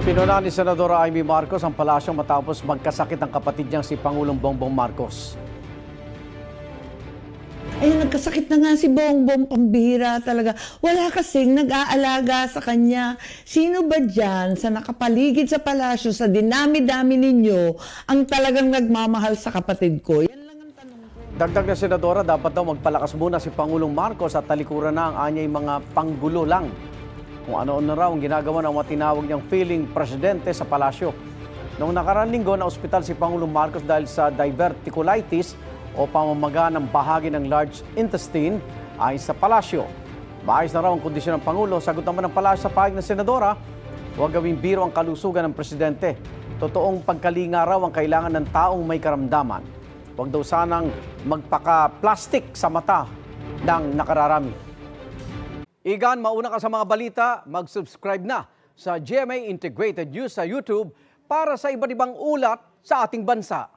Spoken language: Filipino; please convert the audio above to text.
Pinuna ni Senadora Amy Marcos ang palasyo matapos magkasakit ang kapatid niyang si Pangulong Bongbong Marcos. Ay, nagkasakit na nga si Bongbong, pambihira talaga. Wala kasing nag-aalaga sa kanya. Sino ba dyan sa nakapaligid sa palasyo, sa dinami-dami ninyo, ang talagang nagmamahal sa kapatid ko? Yan lang ang tanong ko. Dagdag na Senadora, dapat daw magpalakas muna si Pangulong Marcos at talikuran na ang anyay mga panggulo lang. Kung ano-ano raw ang ginagawa ng mga tinawag niyang feeling presidente sa palasyo. Noong nakaraang linggo, na ospital si Pangulong Marcos dahil sa diverticulitis o pamamaga ng bahagi ng large intestine ay sa palasyo. Maayos na raw ang kondisyon ng Pangulo. Sagot naman ng palasyo sa pahayag ng Senadora, huwag gawing biro ang kalusugan ng presidente. Totoong pagkalinga raw ang kailangan ng taong may karamdaman. Huwag daw sanang magpaka-plastic sa mata ng nakararami. Igan, mauna ka sa mga balita, mag-subscribe na sa GMA Integrated News sa YouTube para sa iba't ibang ulat sa ating bansa.